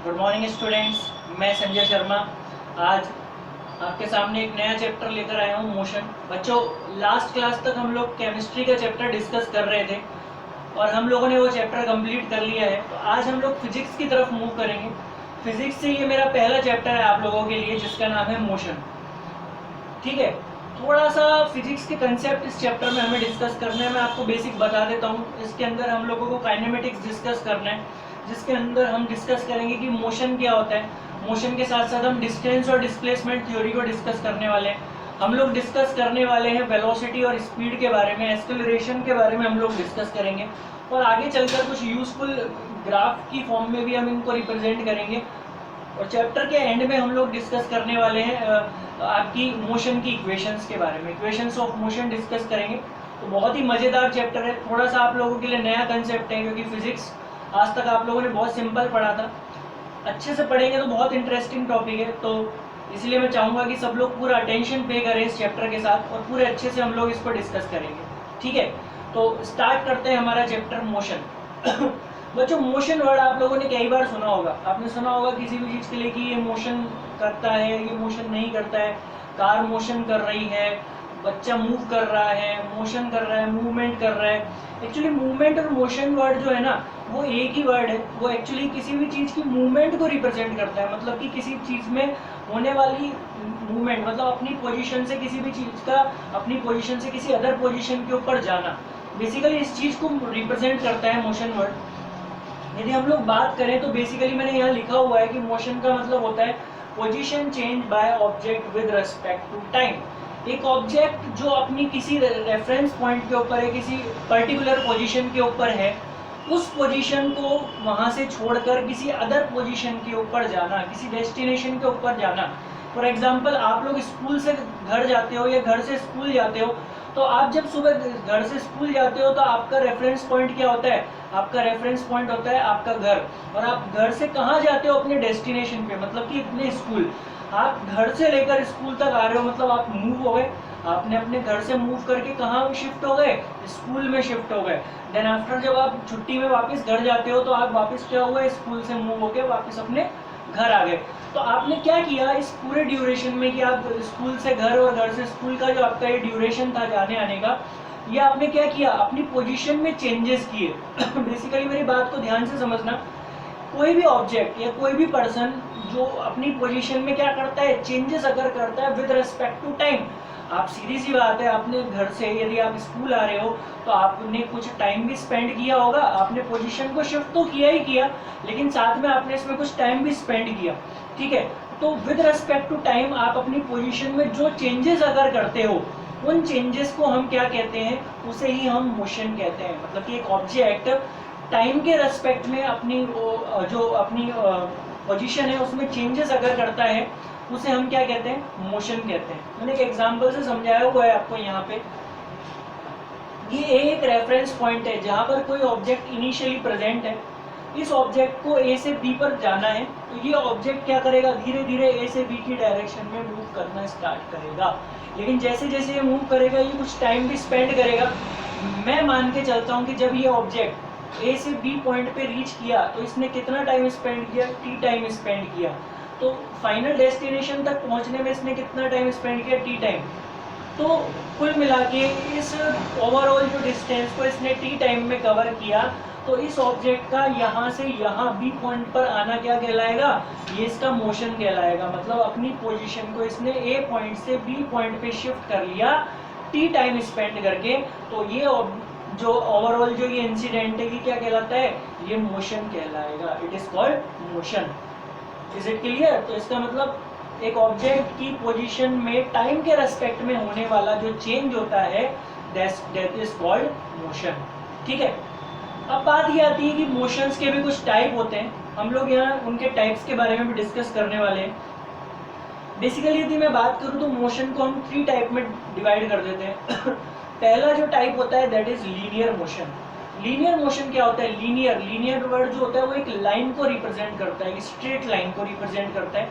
Good morning students, मैं संजय शर्मा। आज आपके सामने एक नया चैप्टर लेकर आया हूँ, मोशन। बच्चों, लास्ट क्लास तक हम लोग केमिस्ट्री का चैप्टर डिस्कस कर रहे थे और हम लोगों ने वो चैप्टर कंप्लीट कर लिया है। तो आज हम लोग फिजिक्स की तरफ मूव करेंगे। फिजिक्स से ये मेरा पहला चैप्टर है आप लोगों के लिए, जिसका नाम है मोशन। ठीक है, थोड़ा सा फिजिक्स के कंसेप्ट इस चैप्टर में हमें डिस्कस करना है। मैं आपको बेसिक बता देता हूँ। इसके अंदर हम लोगों को काइनेमेटिक्स डिस्कस करना है, जिसके अंदर हम डिस्कस करेंगे कि मोशन क्या होता है। मोशन के साथ साथ हम डिस्टेंस और डिस्प्लेसमेंट थ्योरी को डिस्कस करने वाले हैं। हम लोग डिस्कस करने वाले हैं वेलोसिटी और स्पीड के बारे में, एक्सेलरेशन के बारे में हम लोग डिस्कस करेंगे और आगे चलकर कुछ यूजफुल ग्राफ की फॉर्म में भी हम इनको रिप्रेजेंट करेंगे। और चैप्टर के एंड में हम लोग डिस्कस करने वाले हैं आपकी मोशन की इक्वेशंस के बारे में, इक्वेशंस ऑफ मोशन डिस्कस करेंगे। तो बहुत ही मज़ेदार चैप्टर है। थोड़ा सा आप लोगों के लिए नया कंसेप्ट है, क्योंकि फिजिक्स आज तक आप लोगों ने बहुत सिंपल पढ़ा था। अच्छे से पढ़ेंगे तो बहुत इंटरेस्टिंग टॉपिक है, तो इसलिए मैं चाहूँगा कि सब लोग पूरा अटेंशन पे करें इस चैप्टर के साथ और पूरे अच्छे से हम लोग इसको डिस्कस करेंगे। ठीक है, तो स्टार्ट करते हैं हमारा चैप्टर मोशन। बच्चों, मोशन वर्ड आप लोगों ने कई बार सुना होगा। आपने सुना होगा किसी भी चीज़ के लिए कि ये मोशन करता है, ये मोशन नहीं करता है। कार मोशन कर रही है, बच्चा मूव कर रहा है, मोशन कर रहा है, मूवमेंट कर रहा है। एक्चुअली मूवमेंट और मोशन वर्ड जो है ना, वो एक ही वर्ड है। वो एक्चुअली किसी भी चीज़ की मूवमेंट को रिप्रेजेंट करता है। मतलब कि किसी चीज़ में होने वाली मूवमेंट, मतलब अपनी पोजीशन से किसी भी चीज़ का अपनी पोजीशन से किसी अदर पोजीशन के ऊपर जाना, बेसिकली इस चीज़ को रिप्रेजेंट करता है मोशन वर्ड। यदि हम लोग बात करें तो बेसिकली मैंने यहाँ लिखा हुआ है कि मोशन का मतलब होता है position change by object with respect to time. एक ऑब्जेक्ट जो अपनी किसी रेफरेंस पॉइंट के ऊपर है, किसी पर्टिकुलर पोजीशन के ऊपर है, उस पोजीशन को वहाँ से छोड़कर किसी अदर पोजीशन के ऊपर जाना, किसी डेस्टिनेशन के ऊपर जाना। फॉर एग्जाम्पल, आप लोग स्कूल से घर जाते हो या घर से स्कूल जाते हो, तो आप जब सुबह घर से स्कूल जाते हो तो आपका रेफरेंस पॉइंट क्या होता है? आपका रेफरेंस पॉइंट होता है आपका घर। और आप घर से कहाँ जाते हो? अपने डेस्टिनेशन पे, मतलब कि अपने स्कूल। आप घर से लेकर स्कूल तक आ रहे हो, मतलब आप मूव हो गए। आपने अपने घर से मूव करके कहाँ शिफ्ट हो गए? स्कूल में शिफ्ट हो गए। देन आफ्टर जब आप छुट्टी में वापस घर जाते हो तो आप वापस क्या हुआ? स्कूल से मूव होके वापस अपने घर आ गए। तो आपने क्या किया इस पूरे ड्यूरेशन में कि आप स्कूल से घर और घर से स्कूल का जो आपका ये ड्यूरेशन था जाने आने का, ये आपने क्या किया? अपनी पोजीशन में चेंजेस किए। बेसिकली मेरी बात को ध्यान से समझना। कोई भी ऑब्जेक्ट या कोई भी पर्सन जो अपनी पोजीशन में क्या करता है? चेंजेस अगर करता है विद रिस्पेक्ट टू टाइम। आप सीधी सी बात है, आपने घर से यदि आप स्कूल आ रहे हो तो आपने कुछ टाइम भी स्पेंड किया होगा। आपने पोजीशन को शिफ्ट तो किया ही किया, लेकिन साथ में आपने इसमें कुछ टाइम भी स्पेंड किया। ठीक है, तो विद रिस्पेक्ट टू टाइम आप अपनी पोजीशन में जो चेंजेस अगर करते हो, उन चेंजेस को हम क्या कहते हैं? उसे ही हम मोशन कहते हैं। मतलब कि एक ऑब्जेक्ट टाइम के रेस्पेक्ट में अपनी जो अपनी पोजीशन है उसमें चेंजेस अगर करता है, उसे हम क्या कहते हैं? मोशन कहते हैं। मैंने एक एग्जांपल से समझाया हुआ है आपको यहाँ पे। ये एक रेफरेंस पॉइंट है जहाँ पर कोई ऑब्जेक्ट इनिशियली प्रेजेंट है। इस ऑब्जेक्ट को ए से बी पर जाना है, तो ये ऑब्जेक्ट क्या करेगा? धीरे धीरे ए से बी की डायरेक्शन में मूव करना स्टार्ट करेगा। लेकिन जैसे जैसे ये मूव करेगा, ये कुछ टाइम भी स्पेंड करेगा। मैं मान के चलता हूँ कि जब ये ऑब्जेक्ट ए से बी पॉइंट पे रीच किया तो इसने कितना टाइम स्पेंड किया? टी टाइम स्पेंड किया। तो फाइनल डेस्टिनेशन तक पहुँचने में इसने कितना टाइम स्पेंड किया? T time. तो कुल मिला के इस ओवरऑल जो डिस्टेंस को इसने टी टाइम में कवर किया, तो इस ऑब्जेक्ट का यहाँ से यहाँ बी पॉइंट पर आना क्या कहलाएगा? ये इसका मोशन कहलाएगा। मतलब अपनी पोजीशन को इसने ए पॉइंट से बी पॉइंट पे शिफ्ट कर लिया टी टाइम स्पेंड करके। तो ये जो ओवरऑल जो ये इंसिडेंट है, ये क्या कहलाता है? ये मोशन कहलाएगा। It is called motion. Is it clear? तो इसका मतलब एक ऑब्जेक्ट की पोजीशन में टाइम के रेस्पेक्ट में होने वाला जो चेंज होता है, दैट इज कॉल्ड मोशन। ठीक है, अब बात ये आती है कि मोशंस के भी कुछ टाइप होते हैं। हम लोग यहाँ उनके टाइप्स के बारे में भी डिस्कस करने वाले हैं। बेसिकली यदि मैं बात करूँ तो मोशन को हम 3 टाइप में डिवाइड कर देते हैं। पहला जो टाइप होता है that is linear motion. Linear motion क्या होता है? लीनियर वर्ड जो होता है वो एक लाइन को रिप्रेजेंट करता है, एक स्ट्रेट लाइन को रिप्रेजेंट करता है।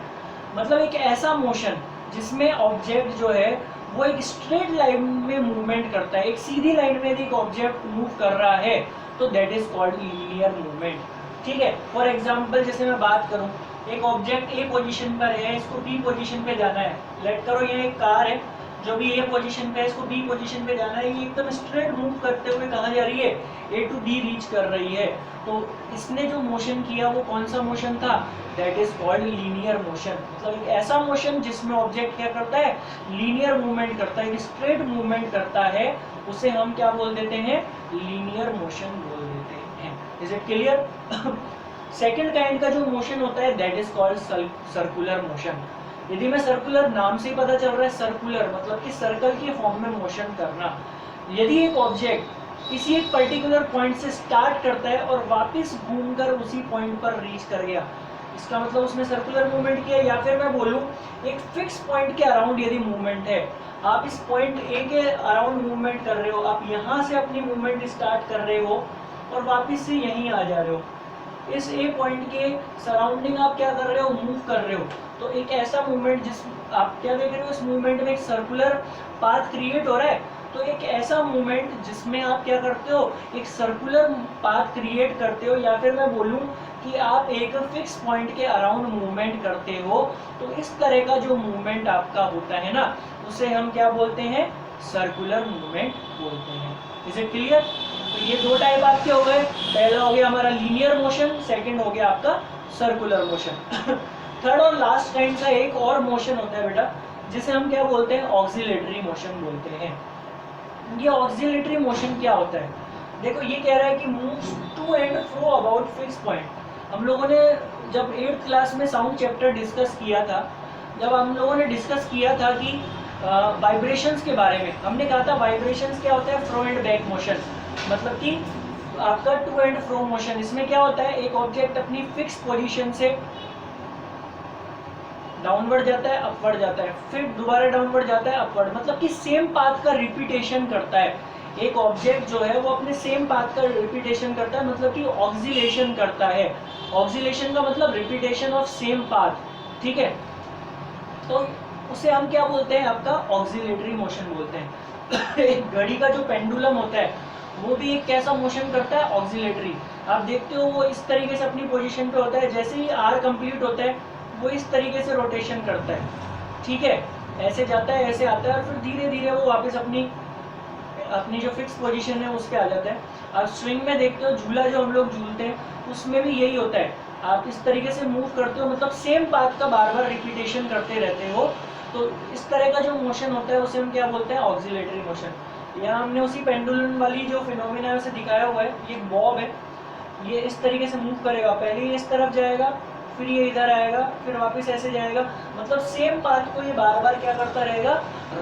मतलब एक ऐसा मोशन जिसमें ऑब्जेक्ट जो है वो एक स्ट्रेट लाइन में मूवमेंट करता है। एक सीधी लाइन में यदि एक ऑब्जेक्ट मूव कर रहा है तो that is called linear movement. ठीक है, फॉर एग्जाम्पल जैसे मैं बात करूँ एक ऑब्जेक्ट ए पोजीशन पर है, इसको बी पोजीशन पे जाना है। लेट करो ये एक कार है जो भी ए पोजीशन पे है, इसको बी पोजीशन पे जाना है। ये एकदम स्ट्रेट मूव करते हुए कहाँ जा रही है, ए टू बी रीच कर रही है। तो इसने जो मोशन किया वो कौन सा मोशन था, that is called linear motion. मतलब एक ऐसा मोशन जिसमें ऑब्जेक्ट क्या करता है, लीनियर मूवमेंट करता है, एक स्ट्रेट मूवमेंट करता है, उसे हम क्या बोल देते हैं, लीनियर मोशन बोल देते हैं। Is it clear? Second kind का जो मोशन होता है that is called circular motion. यदि मैं सर्कुलर, नाम से ही पता चल रहा है सर्कुलर मतलब कि सर्कल के फॉर्म में मोशन करना। यदि एक ऑब्जेक्ट किसी एक पर्टिकुलर पॉइंट से स्टार्ट करता है और वापस घूमकर उसी पॉइंट पर रीच कर गया, इसका मतलब उसने सर्कुलर मूवमेंट किया। या फिर मैं बोलूँ एक फिक्स पॉइंट के अराउंड यदि मूवमेंट है, आप इस पॉइंट ए के अराउंड मूवमेंट कर रहे हो, आप यहाँ से अपनी मूवमेंट स्टार्ट कर रहे हो और वापस से यहीं आ जा रहे हो, इस ए पॉइंट के सराउंडिंग आप क्या कर रहे हो, मूव कर रहे हो। तो एक ऐसा मूवमेंट जिस आप क्या देख रहे हो, इस मूवमेंट में एक सर्कुलर पाथ क्रिएट हो रहा है। तो एक ऐसा मूवमेंट जिसमें आप क्या करते हो, एक सर्कुलर पाथ क्रिएट करते हो, या फिर मैं बोलूँ कि आप एक फिक्स पॉइंट के अराउंड मूवमेंट करते हो, तो इस तरह का जो मूवमेंट आपका होता है ना, उसे हम क्या बोलते हैं, सर्कुलर मूवमेंट बोलते हैं। Is it clear? तो ये दो टाइप आपके हो गए, पहला हो गया हमारा लीनियर मोशन, सेकंड हो गया आपका सर्कुलर मोशन। थर्ड और लास्ट काइंड का एक और मोशन होता है बेटा, जिसे हम क्या बोलते हैं, ऑक्सिलेटरी मोशन बोलते हैं। ये ऑक्सिलेटरी मोशन क्या होता है, देखो ये कह रहा है कि moves to and fro about fix point. हम लोगों ने जब 8th क्लास में साउंड चैप्टर डिस्कस किया था, जब हम लोगों ने डिस्कस किया था कि वाइब्रेशंस के बारे में, हमने कहा था वाइब्रेशंस क्या होता है, फ्रो एंड बैक मोशन, मतलब कि आपका टू एंड फ्रो मोशन। इसमें क्या होता है, एक ऑब्जेक्ट अपनी फिक्स पोजीशन से डाउनवर्ड जाता है, अपवर्ड जाता है, फिर दोबारा डाउनवर्ड जाता है, अपवर्ड, मतलब कि सेम पाथ का रिपीटेशन करता है। एक ऑब्जेक्ट जो है वो अपने सेम पाथ का रिपीटेशन करता है, मतलब कि ऑक्सिलेशन करता है। ऑक्सिलेशन का मतलब रिपीटेशन ऑफ सेम पाथ, ठीक है। तो उसे हम क्या बोलते हैं, आपका ऑक्सिलेटरी मोशन बोलते हैं। एक घड़ी का जो पेंडुलम होता है वो भी एक कैसा मोशन करता है, ऑक्सिलेटरी। आप देखते हो वो इस तरीके से अपनी पोजीशन पे होता है, जैसे ही आर कंप्लीट होता है वो इस तरीके से रोटेशन करता है, ठीक है, ऐसे जाता है, ऐसे आता है, और फिर धीरे धीरे वो वापस अपनी जो फिक्स पोजीशन है उस पर आ जाता है। आप स्विंग में देखते हो, झूला जो हम लोग झूलते हैं उसमें भी यही होता है, आप इस तरीके से मूव करते हो, मतलब सेम पाथ का बार बार रिपीटेशन करते रहते हो। तो इस तरह का जो मोशन होता है उसे हम क्या बोलते हैं, ऑक्सिलेटरी मोशन। यहाँ हमने उसी पेंडुलम वाली जो फिनोमिना है उसे दिखाया हुआ है, ये बॉब है, ये इस तरीके से मूव करेगा, पहले ये इस तरफ जाएगा, फिर ये इधर आएगा, फिर वापस ऐसे जाएगा, मतलब सेम पाथ को ये बार बार क्या करता रहेगा,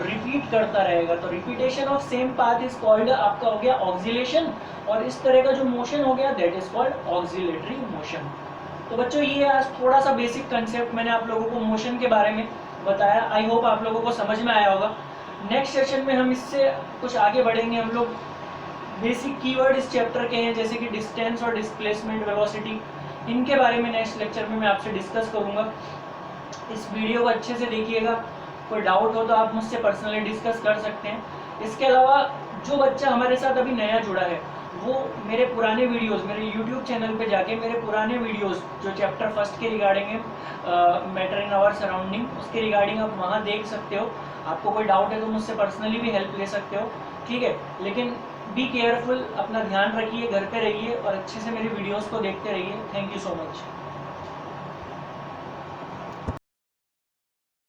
रिपीट करता रहेगा। तो repetition of same path is called, आपका हो गया ऑक्सिलेशन, और इस तरह का जो मोशन हो गया that is called oscillatory motion. तो बच्चों ये आज थोड़ा सा बेसिक कंसेप्ट मैंने आप लोगों को मोशन के बारे में बताया, आई होप आप लोगों को समझ में आया होगा। नेक्स्ट सेशन में हम इससे कुछ आगे बढ़ेंगे, हम लोग बेसिक कीवर्ड इस चैप्टर के हैं, जैसे कि डिस्टेंस और डिस्प्लेसमेंट, वेलोसिटी, इनके बारे में नेक्स्ट लेक्चर में मैं आपसे डिस्कस करूंगा। इस वीडियो को अच्छे से देखिएगा, कोई डाउट हो तो आप मुझसे पर्सनली डिस्कस कर सकते हैं। इसके अलावा जो बच्चा हमारे साथ अभी नया जुड़ा है वो मेरे पुराने वीडियोस, मेरे यूट्यूब चैनल पे जाके मेरे पुराने वीडियोस जो चैप्टर फर्स्ट के रिगार्डिंग है, मैटर इन आवर सराउंडिंग, उसके रिगार्डिंग आप वहाँ देख सकते हो। आपको कोई डाउट है तो मुझसे पर्सनली भी हेल्प ले सकते हो, ठीक है। लेकिन बी केयरफुल, अपना ध्यान रखिए, घर पे रहिए और अच्छे से मेरे वीडियोस को देखते रहिए। Thank you so much.